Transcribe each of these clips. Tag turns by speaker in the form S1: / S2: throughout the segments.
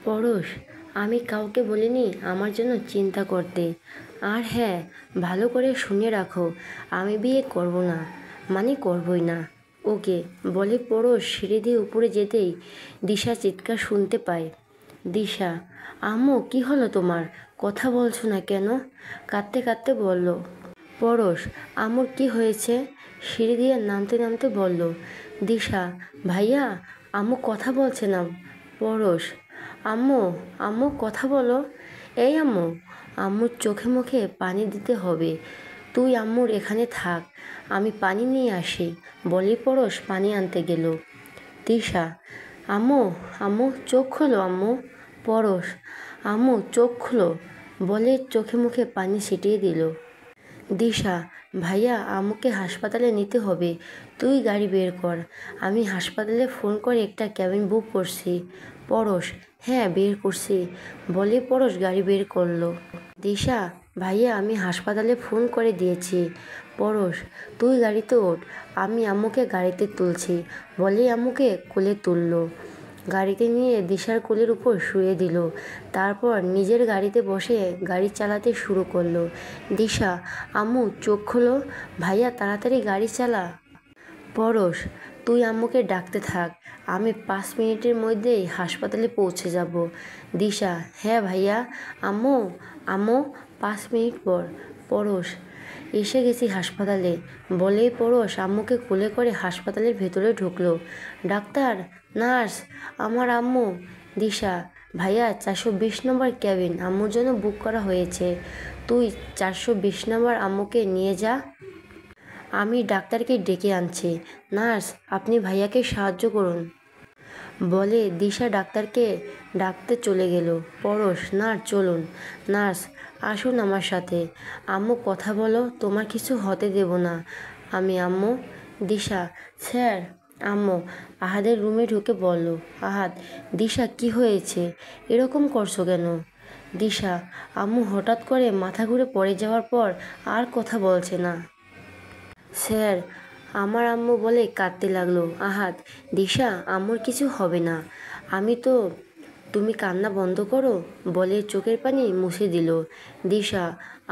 S1: পরশ, আমি কাউকে বলিনি আমার জন্য চিন্তা করতে। আর হ্যাঁ, ভালো করে শুনে রাখো, আমি বিয়ে করব না, মানে করবই না। ওকে বলে পরশ সিঁড়ি দিয়ে উপরে যেতেই দিশা চিৎকার শুনতে পায়। দিশা, আম্মু কি হলো তোমার? কথা বলছো না কেন? কাঁদতে কাঁদতে বলল পরশ। আম্মুর কি হয়েছে? সিঁড়ি দিয়ে নামতে নামতে বলল দিশা। ভাইয়া, আম্মু কথা বলছে না। পরশ, আম্মু, আম্মু কথা বলো। এই আম্মু, আম্মুর চোখে মুখে পানি দিতে হবে। তুই আম্মুর এখানে থাক, আমি পানি নিয়ে আসি। বলি পরশ পানি আনতে গেল। দিশা, আম্মু, আম্মু চোখ খোলো আম্মু। পরশ, আম্মু চোখ খোলো বলে চোখে মুখে পানি ছিটিয়ে দিল। দিশা, ভাইয়া আম্মুকে হাসপাতালে নিতে হবে, তুই গাড়ি বের কর। আমি হাসপাতালে ফোন করে একটা ক্যাবিন বুক করছি। পরশ, হ্যাঁ বের করছি। বলে পরশ গাড়ি বের করলো। দিশা, ভাইয়া আমি হাসপাতালে ফোন করে দিয়েছি। পরশ, তুই গাড়িতে ওঠ, আমি আম্মুকে গাড়িতে তুলছি। বলেই আম্মুকে কোলে তুললো। গাড়িতে নিয়ে দিশার কোলের উপর শুয়ে দিল। তারপর নিজের গাড়িতে বসে গাড়ি চালাতে শুরু করলো। দিশা, আম্মু চোখ খোলো, ভাইয়া তাড়াতাড়ি গাড়ি চালা। পরশ, তুই আম্মুকে ডাকতে থাক, আমি 5 মিনিটের মধ্যেই হাসপাতালে পৌঁছে যাব। দিশা, হ্যাঁ ভাইয়া। আম্মু, আম্মু 5 মিনিট পর। পরশ, এসে গেছি হাসপাতালে। বলেই পরশ আম্মুকে কোলে করে হাসপাতালের ভেতরে ঢুকলো। ডাক্তার, নার্স, আমার আম্মু। দিশা, ভাইয়া 420 নম্বর ক্যাবিন আম্মুর জন্য বুক করা হয়েছে, তুই 420 নম্বর আম্মুকে নিয়ে যা। আমি ডাক্তারকে ডেকে আনছি। নার্স, আপনি ভাইয়াকে সাহায্য করুন। বলে দিশা ডাক্তারকে ডাকতে চলে গেল। পরশ, নার্স চলুন। নার্স, আসুন আমার সাথে। আম্মু কথা বলো, তোমার কিছু হতে দেব না আমি। আম্মু। দিশা, স্যার। আম্মু আহাদের রুমে ঢুকে বলল। আহাদ, দিশা কি হয়েছে, এরকম করছো কেন? দিশা, আম্মু হঠাৎ করে মাথা ঘুরে পড়ে যাওয়ার পর আর কথা বলছে না স্যার। আমার আম্মু বলে কাঁদতে লাগলো। আহাদ, দিশা আম্মুর কিছু হবে না, আমি তো। তুমি কান্না বন্ধ করো বলে চোখের পানি মুছে দিল। দিশা,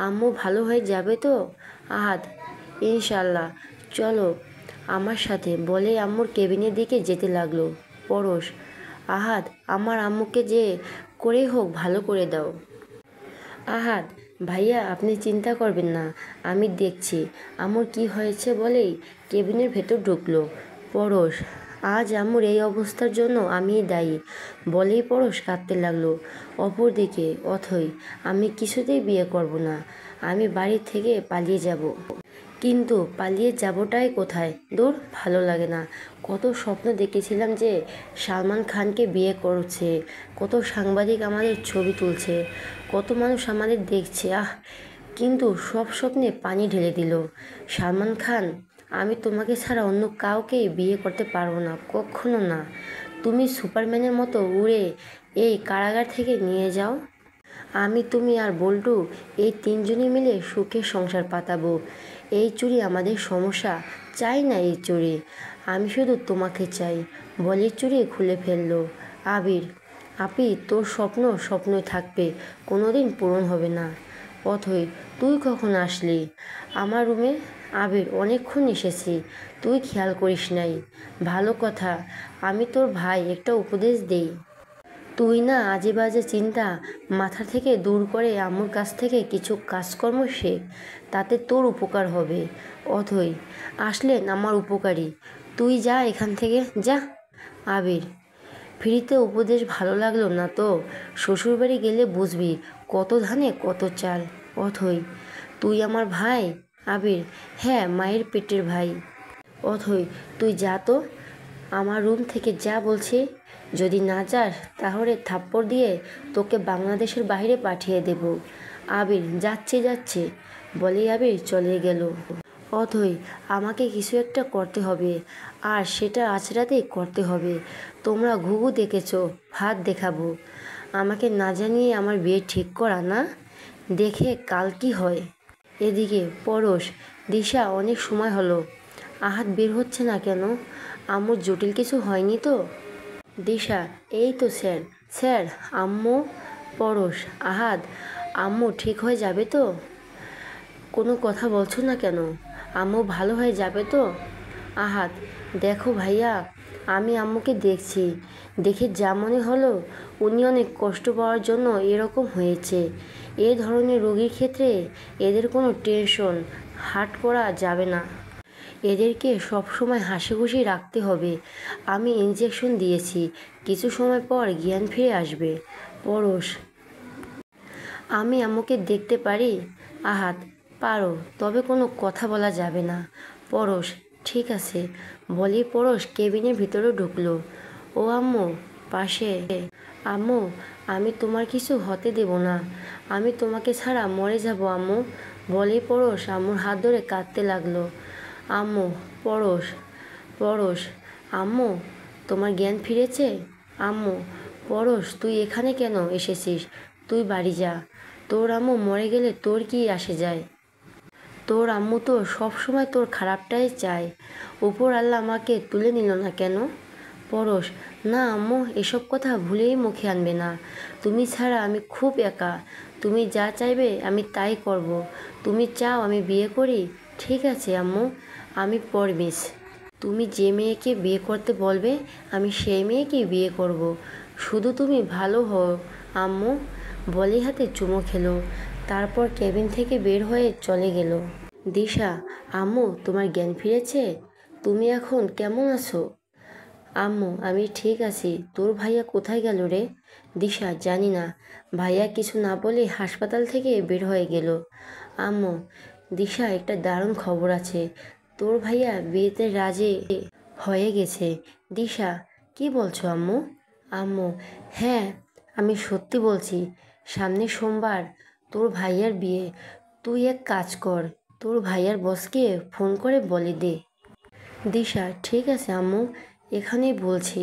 S1: আম্মু ভালো হয়ে যাবে তো? আহাদ, ইনশাল্লাহ, চলো আমার সাথে বলে আম্মুর কেবিনের দিকে যেতে লাগলো। পরশ, আহাদ আমার আম্মুকে যে করেই হোক ভালো করে দাও। আহাদ, ভাইয়া আপনি চিন্তা করবেন না, আমি দেখছি আম্মুর কি হয়েছে। বলেই কেবিনের ভেতর ঢুকলো। পরশ, আজ আম্মুর এই অবস্থার জন্য আমিই দায়ী। বলেই পরশ কাঁদতে লাগলো। অপরদিকে অথই, আমি কিছুতেই বিয়ে করব না, আমি বাড়ি থেকে পালিয়ে যাব। কিন্তু পালিয়ে যাবোটাই কোথায়? দূর, ভালো লাগে না। কত স্বপ্ন দেখেছিলাম যে সালমান খানকে বিয়ে করছে, কত সাংবাদিক আমাদের ছবি তুলছে, কত মানুষ আমাদের দেখছে। কিন্তু সব স্বপ্নে পানি ঢেলে দিল সালমান খান। আমি তোমাকে ছাড়া অন্য কাউকেই বিয়ে করতে পারবো না, কখনো না। তুমি সুপারম্যানের মতো উড়ে এই কারাগার থেকে নিয়ে যাও। আমি, তুমি আর বল্টু এই 3জনই মিলে সুখে সংসার পাতাবো। এই চুড়ি আমাদের সমস্যা, চাই না এই চুড়ি, আমি শুধু তোমাকে চাই। বলে চুড়ি খুলে ফেললো। আবির, আপি তোর স্বপ্ন স্বপ্নই থাকবে, কোনোদিন পূরণ হবে না। অথই, তুই কখন আসলি আমার রুমে? আবির, অনেকক্ষণ এসেছি, তুই খেয়াল করিস নাই। ভালো কথা, আমি তোর ভাই, একটা উপদেশ দেই। তুই না আজে বাজে চিন্তা মাথা থেকে দূর করে আম্মুর কাছ থেকে কিছু কাজকর্ম শেখ, তাতে তোর উপকার হবে। অথই, আসলেন আমার উপকারী, তুই যা এখান থেকে যা। আবির, ফ্রিতে উপদেশ ভালো লাগলো না তো, শ্বশুরবাড়ি গেলে বুঝবি কত ধানে কত চাল। অথই, তুই আমার ভাই? আবির, হ্যাঁ মায়ের পেটের ভাই। অথই, তুই যা তো, আমার রুম থেকে যা বলছি। যদি না যাস তাহলে থাপ্পড় দিয়ে তোকে বাংলাদেশের বাইরে পাঠিয়ে দেব। আবির, যাচ্ছে যাচ্ছে বলেই আবির চলে গেল। অথই, আমাকে কিছু একটা করতে হবে, আর সেটা আজ রাতেই করতে হবে। তোমরা ঘুঘু দেখেছ, ভাত দেখাবো। আমাকে না জানিয়ে আমার বিয়ে ঠিক করা না, দেখে কাল কি হয়। এদিকে পরশ, দিশা অনেক সময় হলো, আহাত বের হচ্ছে না কেন? আম্মুর জটিল কিছু হয়নি তো? দিশা, এই তো স্যার, স্যার, আম্মু। পরশ, আহাদ, আম্মু ঠিক হয়ে যাবে তো? কোনো কথা বলছো না কেন? আম্মু ভালো হয়ে যাবে তো? আহাদ, দেখো ভাইয়া, আমি আম্মুকে দেখছি, দেখে যা মনে হলো উনি অনেক কষ্ট পাওয়ার জন্য এরকম হয়েছে। এ ধরনের রোগীর ক্ষেত্রে এদের কোনো টেনশন হার্ট করা যাবে না। এদেরকে সবসময় হাসিখুশি রাখতে হবে। আমি ইঞ্জেকশন দিয়েছি, কিছু সময় পর জ্ঞান ফিরে আসবে। পরশ, আমি আম্মুকে দেখতে পারি? আহাদ, পারো, তবে কোনো কথা বলা যাবে না। পরশ, ঠিক আছে। বলেই পরশ কেবিনের ভিতরে ঢুকলো। ও আম্মু পাশে। আম্মু, আমি তোমার কিছু হতে দেব না, আমি তোমাকে ছাড়া মরে যাব আম্মু। বলেই পরশ আম্মুর হাত ধরে কাঁদতে লাগলো। আম্মু। পরশ। পরশ, আম্মু, তোমার জ্ঞান ফিরেছে? আম্মু। পরশ, তুই এখানে কেন এসেছিস? তুই বাড়ি যা। তোর আম্মু মরে গেলে তোর কি আসে যায়? তোর আম্মু তো সবসময় তোর খারাপটাই চায়। উপর আল্লাহ আমাকে তুলে নিল না কেন? পরশ, না আম্মু, এসব কথা ভুলেই মুখে আনবে না। তুমি ছাড়া আমি খুব একা। তুমি যা চাইবে আমি তাই করব। তুমি চাও আমি বিয়ে করি? ঠিক আছে আম্মু, আমি পরমিস। তুমি যে মেয়েকে বিয়ে করতে বলবে আমি সেই মেয়েকেই বিয়ে করব। শুধু তুমি ভালো হও আম্মু। বলেই হাতে চুমো খেলো। তারপর কেবিন থেকে বের হয়ে চলে গেল। দিশা, আম্মু তোমার জ্ঞান ফিরেছে? তুমি এখন কেমন আছো? আম্মু, আমি ঠিক আছি। তোর ভাইয়া কোথায় গেল রে? দিশা, জানি না। ভাইয়া কিছু না বলে হাসপাতাল থেকে বের হয়ে গেল। আম্মু, দিশা, একটা দারুণ খবর আছে। তোর ভাইয়া বিয়েতে রাজি হয়ে গেছে। দিশা, কি বলছো আম্মু? আম্মু, হ্যাঁ, আমি সত্যি বলছি। সামনের সোমবার তোর ভাইয়ার বিয়ে। তুই এক কাজ কর, তোর ভাইয়ার বসকে ফোন করে বলে দে। দিশা, ঠিক আছে আম্মু, এখানেই বলছি।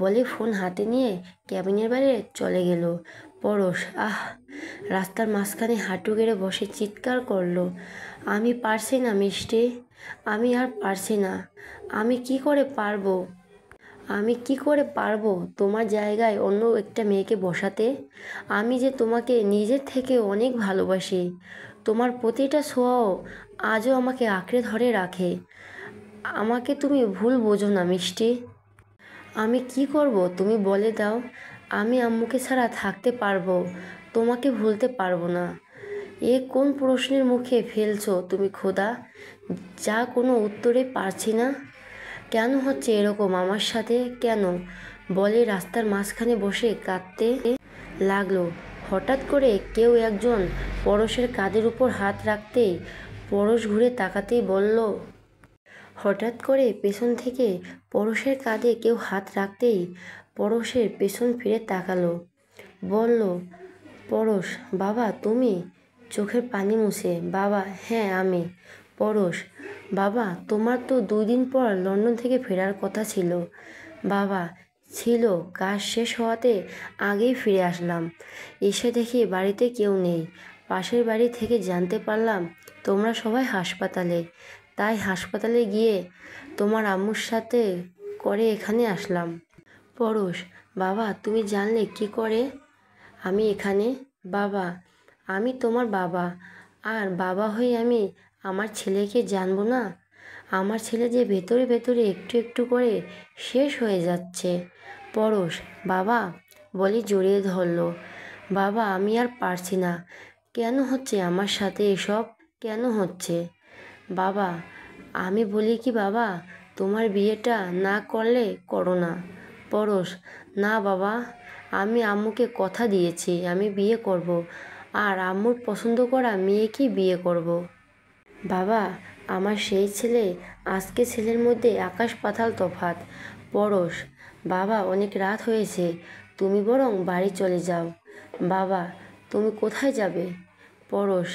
S1: বলে ফোন হাতে নিয়ে ক্যাবিনের বাইরে চলে গেল। পরশ, রাস্তার মাঝখানে হাঁটু গেড়ে বসে চিৎকার করলো। আমি পারছি না মিষ্টি, আমি আর পারছি না। আমি কি করে পারবো? আমি কি করে পারবো তোমার জায়গায় অন্য একটা মেয়েকে বসাতে? আমি যে তোমাকে নিজের থেকে অনেক ভালোবাসি। তোমার প্রতিটা ছোঁয়াও আজও আমাকে আঁকড়ে ধরে রাখে। আমাকে তুমি ভুল বোঝো না মিষ্টি। আমি কি করব তুমি বলে দাও। আমি আম্মুকে ছাড়া থাকতে পারবো, তোমাকে ভুলতে পারবো না। এ কোন প্রশ্নের মুখে ফেলছো তুমি খোদা, যা কোনো উত্তরে পারছি না। কেন হচ্ছে এরকম আমার সাথে, কেন? বলে রাস্তার মাঝখানে বসে কাঁদতে লাগলো। হঠাৎ করে কেউ একজন পরশের কাঁধের উপর হাত রাখতেই পরশ ঘুরে তাকাতেই বলল। হঠাৎ করে পেছন থেকে পরশের কাঁধে কেউ হাত রাখতেই পরশের পেছন ফিরে তাকালো। বলল, পরশ, বাবা তুমি? চোখের পানি মুছে, বাবা, হ্যাঁ আমি। পরশ, বাবা, তোমার তো 2 দিন পর লন্ডন থেকে ফেরার কথা ছিল। বাবা, ছিল, কাজ শেষ হওয়াতে আগেই ফিরে আসলাম। এসে দেখি বাড়িতে কেউ নেই। পাশের বাড়ি থেকে জানতে পারলাম তোমরা সবাই হাসপাতালে। তাই হাসপাতালে গিয়ে তোমার আম্মুর সাথে করে এখানে আসলাম। পরশ, বাবা, তুমি জানলে কি করে আমি এখানে? বাবা, আমি তোমার বাবা, আর বাবা হয়ে আমি আমার ছেলেকে জানবো না? আমার ছেলে যে ভেতরে ভেতরে একটু একটু করে শেষ হয়ে যাচ্ছে। পরশ, বাবা, বলে জড়িয়ে ধরলো। বাবা, আমি আর পারছি না। কেন হচ্ছে আমার সাথে এসব, কেন হচ্ছে? বাবা, আমি বলি কি বাবা, তোমার বিয়েটা না করলে করো না। পরশ, না বাবা, আমি আম্মুকে কথা দিয়েছি আমি বিয়ে করব, আর আম্মুর পছন্দ করা মেয়েকেই বিয়ে করব। বাবা, আমার সেই ছেলে, আজকে ছেলের মধ্যে আকাশ পাতাল তফাৎ। পরশ, বাবা, অনেক রাত হয়েছে, তুমি বরং বাড়ি চলে যাও। বাবা, তুমি কোথায় যাবে? পরশ,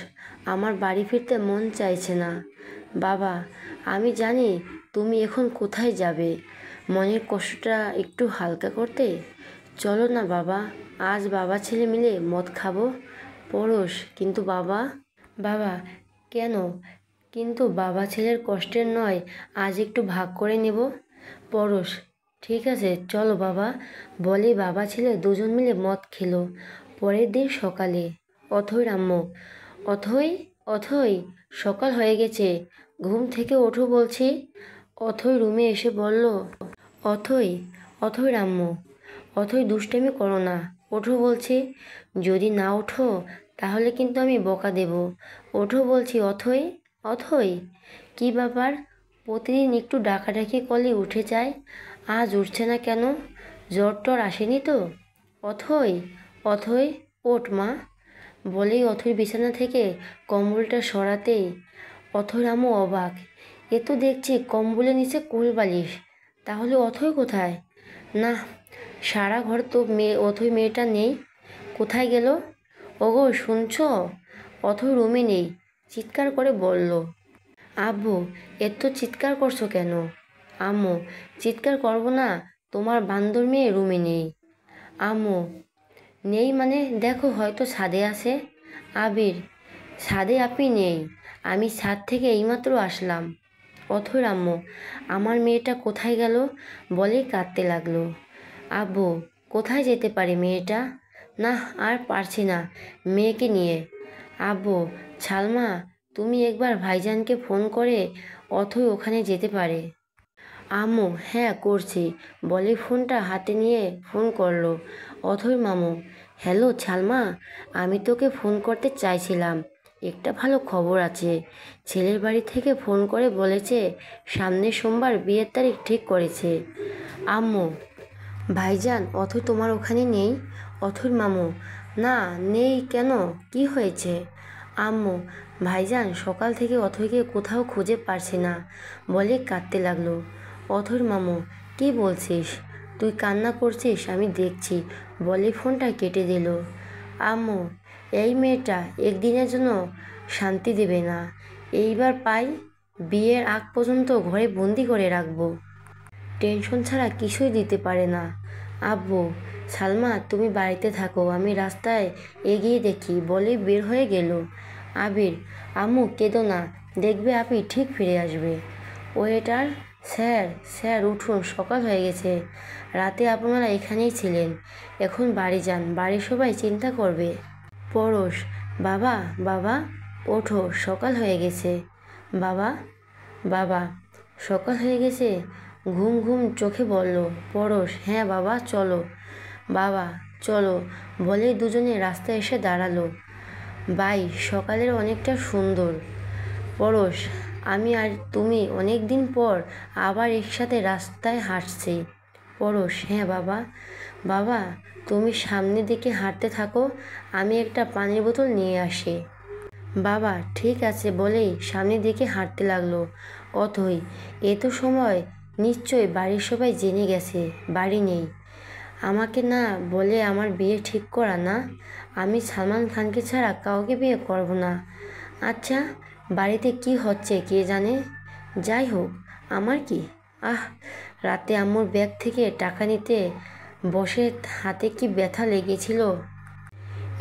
S1: আমার বাড়ি ফিরতে মন চাইছে না। বাবা, আমি জানি তুমি এখন কোথায় যাবে, মনের কষ্টটা একটু হালকা করতে। চলো না বাবা, আজ বাবা ছেলে মিলে মদ খাবো। পরশ, কিন্তু বাবা। বাবা, কেন? কিন্তু বাবা ছেলের কষ্টের নয়, আজ একটু ভাগ করে নেব। পরশ, ঠিক আছে চলো বাবা, বলে বাবা ছেলে দুজন মিলে মদ খেলো। পরের দিন সকালে অথৈর আম্মু, অথৈ, অথৈ, সকাল হয়ে গেছে, ঘুম থেকে ওঠো বলছি। অথৈ রুমে এসে বলল, অথৈ, অথৈর আম্মু, অথৈ দুষ্টামি করো না, ওঠো বলছি। যদি না ওঠো তাহলে কিন্তু আমি বকা দেব। ওঠো বলছি অথৈ, অথৈ। কী ব্যাপার, প্রতিদিন একটু ডাকাডাকি করলে উঠে যায়, আজ উঠছে না কেন? জ্বর টর আসেনি তো? অথৈ, অথৈ, ওঠ মা। বলেই অথৈ বিছানা থেকে কম্বলটা সরাতেই অথৈর আম্মু অবাক, এ তো দেখছি কম্বলের নিচে কোলবালিশ, তাহলে অথৈ কোথায়? না, সারা ঘর তো অথৈ মেয়েটা নেই, কোথায় গেল? ওগো শুনছো? অথৈ রুমে নেই, চিৎকার করে বলল। আব্বু, এত চিৎকার করছো কেন? আম্মু, চিৎকার করবো না, তোমার বান্দর মেয়ে রুমে নেই। আম্মু, নেই মানে দেখো হয়তো ছাদে আছে। আবির, ছাদে আপনি নেই, আমি ছাদ থেকে এইমাত্র আসলাম। অথৈর আম্মু, আমার মেয়েটা কোথায় গেল? বলেই কাঁদতে লাগলো। আব্বু, কোথায় যেতে পারে মেয়েটা? না, আর পারছি না মেয়েকে নিয়ে। আব্বু, ছালমা, তুমি একবার ভাইজানকে ফোন করে অথৈ ওখানে যেতে পারে। আম্মু, হ্যাঁ করছি, বলে ফোনটা হাতে নিয়ে ফোন করলো। অথৈ মামু, হ্যালো ছালমা, আমি তোকে ফোন করতে চাইছিলাম, একটা ভালো খবর আছে। ছেলের বাড়ি থেকে ফোন করে বলেছে সামনের সোমবার বিয়ের তারিখ ঠিক করেছে। আম্মু, ভাইজান অথৈ তোমার ওখানে নেই? অথৈর মামু, না নেই, কেন, কি হয়েছে? আম্মু, ভাইজান সকাল থেকে অথৈকে কোথাও খুঁজে পারছি না, বলে কাঁদতে লাগলো। অথৈর মামু, কি বলছিস? তুই কান্না করছিস আমি দেখছি, বলে ফোনটা কেটে দিল। আম্মু, এই মেয়েটা একদিনের জন্য শান্তি দেবে না, এইবার পাই বিয়ের আগ পর্যন্ত ঘরে বন্দি করে রাখবো, টেনশন ছাড়া কিছুই দিতে পারে না। আব্বু, সালমা তুমি বাড়িতে থাকো, আমি রাস্তায় এগিয়ে দেখি, বলে বের হয়ে গেল। আবির, আম্মু কেঁদো না, দেখবে আপনি ঠিক ফিরে আসবে। ওয়েটার, স্যার, স্যার উঠুন, সকাল হয়ে গেছে, রাতে আপনারা এখানেই ছিলেন, এখন বাড়ি যান, বাড়ির সবাই চিন্তা করবে। পরশ, বাবা, বাবা, ওঠো, সকাল হয়ে গেছে। বাবা, বাবা, সকাল হয়ে গেছে, ঘুম ঘুম চোখে বলল পরশ। হ্যাঁ বাবা চলো। বাবা, চলো, বলেই দুজনে রাস্তায় এসে দাঁড়ালো। বাই, সকালের অনেকটা সুন্দর। পরশ, আমি আর তুমি অনেক দিন পর আবার একসাথে রাস্তায় হাঁটছি। পরশ, হ্যাঁ বাবা। বাবা, তুমি সামনের দিকে হাঁটতে থাকো, আমি একটা পানির বোতল নিয়ে আসি। বাবা, ঠিক আছে, বলেই সামনের দিকে হাঁটতে লাগলো। অথৈ, এ তো সময় নিশ্চয় বাড়ির সবাই জেনে গেছে বাড়ি নেই, আমাকে না বলে আমার বিয়ে ঠিক করা না, আমি সালমান খানকে ছাড়া কাউকে বিয়ে করব না। আচ্ছা, বাড়িতে কি হচ্ছে কে জানে, যাই হোক, আমার কি। রাতে আম্মুর ব্যাগ থেকে টাকা নিতে বসে হাতে কি ব্যথা লেগেছিল,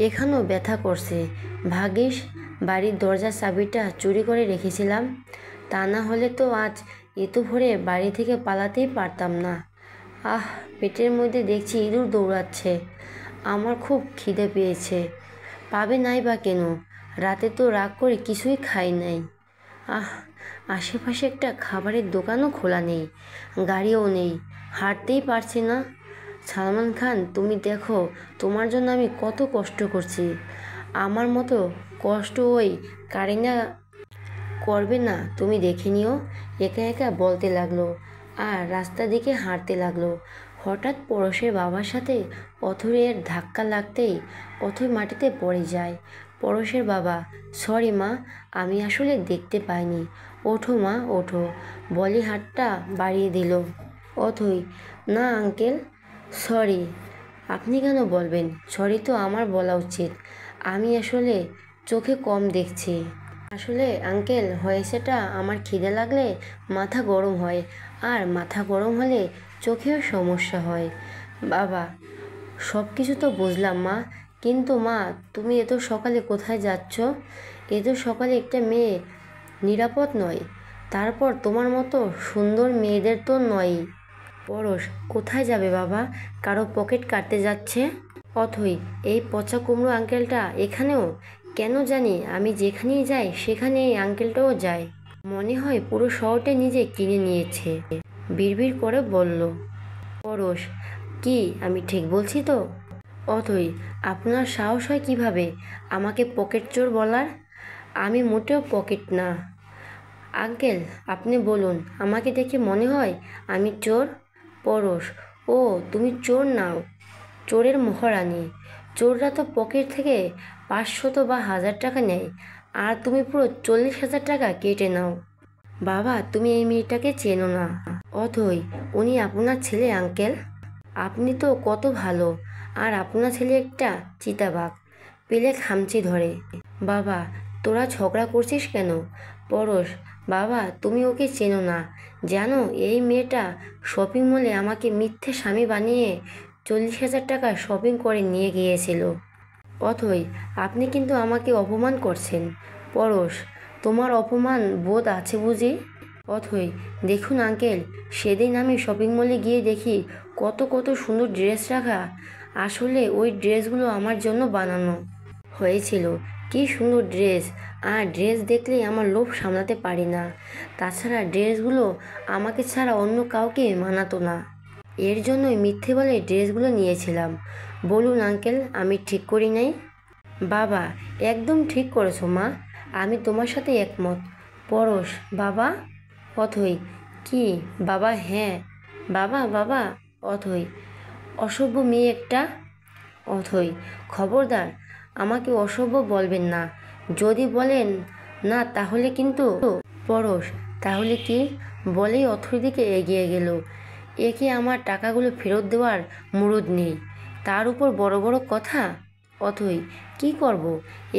S1: এখানেও ব্যথা করছে। ভাগ্যিস বাড়ির দরজার চাবিটা চুরি করে রেখেছিলাম, তা না হলে তো আজ এত ভোরে বাড়ি থেকে পালাতেই পারতাম না। পেটের মধ্যে দেখছি ইঁদুর দৌড়াচ্ছে, আমার খুব খিদে পেয়েছে। পাবে নাই বা কেন, রাতে তো রাগ করে কিছুই খাই নাই। আশেপাশে একটা খাবারের দোকানও খোলা নেই, গাড়িও নেই, হাঁটতেই পারছি না। সালমান খান, তুমি দেখো তোমার জন্য আমি কত কষ্ট করছি, আমার মতো কষ্ট ওই কারিনা করবে না, তুমি দেখে নিও, একা একা বলতে লাগলো আর রাস্তা দিকে হাঁটতে লাগলো। হঠাৎ পরশের বাবার সাথে অথৈয়ের ধাক্কা লাগতেই অথৈ মাটিতে পড়ে যায়। পরশের বাবা, সরি মা, আমি আসলে দেখতে পাইনি, ওঠো মা ওঠো, বলে হাতটা বাড়িয়ে দিল। অথৈ, না আঙ্কেল, সরি। আপনি কেন বলবেন সরি, তো আমার বলা উচিত, আমি আসলে চোখে কম দেখছি। আসলে আঙ্কেল হয়েছেটা, আমার খিদে লাগলে মাথা গরম হয়, আর মাথা গরম হলে চোখেও সমস্যা হয়। বাবা, সব কিছু তো বুঝলাম মা, কিন্তু মা তুমি এত সকালে কোথায় যাচ্ছ? এত সকালে একটা মেয়ে নিরাপদ নয়, তারপর তোমার মতো সুন্দর মেয়েদের তো নয়ই। পরশ, কোথায় যাবে বাবা? কারো পকেট কাটতে যাচ্ছে? অথই, এই পচা কুমড়ো আঙ্কেলটা এখানেও? কেন জানি আমি যেখানেই যাই সেখানে এই আঙ্কেলটাও যায়। মনে হয় পুরো শহরটা নিজে কিনে নিয়েছে। বিড়বিড় করে বলল পরশ। কি আমি ঠিক বলছি তো? অথই, আপনার সাহস হয় কিভাবে আমাকে পকেট চোর বলার? আমি মোটেও পকেট না। আঙ্কেল, আপনি বলুন, আমাকে দেখে মনে হয় আমি চোর? পরশ, ও তুমি চোর নাও, চোরের মহারানী। চোররা তো পকেট থেকে 500 বা 1000 টাকা নেয়, আর তুমি পুরো 40,000 টাকা কেটে নাও। বাবা, তুমি এই মেয়েটাকে চেনো না। অথই, উনি আপনার ছেলে আঙ্কেল। আপনি তো কত ভালো, আর আপনার ছেলে একটা চিতাবাঘ, পেলে খামচি ধরে। বাবা, তোরা ঝগড়া করছিস কেন? পরশ, বাবা তুমি ওকে চেনো না, জানো এই মেয়েটা শপিং মলে আমাকে মিথ্যে স্বামী বানিয়ে 40,000 টাকা শপিং করে নিয়ে গিয়েছিল। অথই, আপনি কিন্তু আমাকে অপমান করছেন। পরশ, তোমার অপমান বোধ আছে বুঝি? অথই, দেখুন আঙ্কেল, সেদিন আমি শপিং মলে গিয়ে দেখি কত কত সুন্দর ড্রেস রাখা। আসলে ওই ড্রেসগুলো আমার জন্য বানানো হয়েছিল। কি সুন্দর ড্রেস! আর ড্রেস দেখলেই আমার লোভ সামলাতে পারি না। তাছাড়া ড্রেসগুলো আমাকে ছাড়া অন্য কাউকে মানাতো না। এর জন্যই মিথ্যে বলে ড্রেসগুলো নিয়েছিলাম। বলুন আঙ্কেল, আমি ঠিক করি নাই? বাবা, একদম ঠিক করেছো মা, আমি তোমার সাথে একমত। পরশ, বাবা? অথই, কি বাবা? হ্যাঁ বাবা। বাবা? অথই, অসভ্য মেয়ে একটা। অথই, খবরদার আমাকে অসভ্য বলবেন না। যদি বলেন না তাহলে কিন্তু। পরশ, তাহলে কি? বলেই অথই দিকে এগিয়ে গেল। একে আমার টাকাগুলো ফেরত দেওয়ার মুরুদ নেই, তার উপর বড় বড় কথা। অথই, কি করব?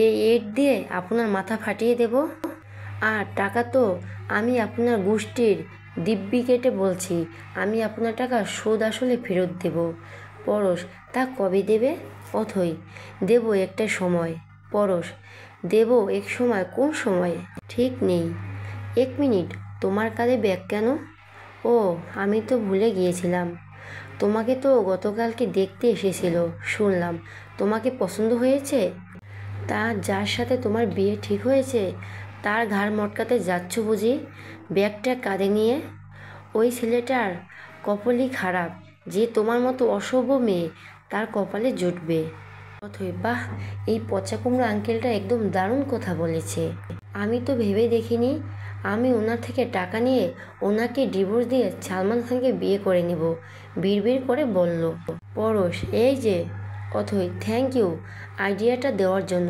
S1: এই এড দিয়ে আপনার মাথা ফাটিয়ে দেব। আর টাকা তো আমি আপনার গোষ্ঠীর দিব্যি কেটে বলছি, আমি আপনার টাকা সুদ আসলে ফেরত দেব। পরশ, তা কবে দেবে? অথই, দেব একটা সময়। পরশ, দেব এক সময়? কোন সময়? ঠিক নেই। 1 মিনিট, তোমার কাঁধে ব্যাগ কেন? ও, আমি তো ভুলে গিয়েছিলাম। তোমাকে তো গতকালকে দেখতে এসেছিল, শুনলাম তোমাকে পছন্দ হয়েছে। তা যার সাথে তোমার বিয়ে ঠিক হয়েছে তার ঘাড় মটকাতে যাচ্ছ বুঝি ব্যাগটা কাঁধে নিয়ে? ওই ছেলেটার কপালই খারাপ যে তোমার মতো অসভ্য মেয়ে তার কপালে জুটবে। অথই, বাহ, এই পচা কুমড়ো আঙ্কেলটা একদম দারুণ কথা বলেছে। আমি তো ভেবে দেখিনি আমি ওনার থেকে টাকা নিয়ে ওনাকে ডিভোর্স দিয়ে সালমান খানকে বিয়ে করে নেব। বিড়বিড় করে বলল পরশ। এই যে। অথই, থ্যাংক ইউ আইডিয়াটা দেওয়ার জন্য।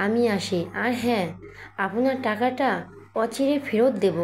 S1: আমি আসি। আর হ্যাঁ, আপনার টাকাটা অচিরে ফেরত দেব।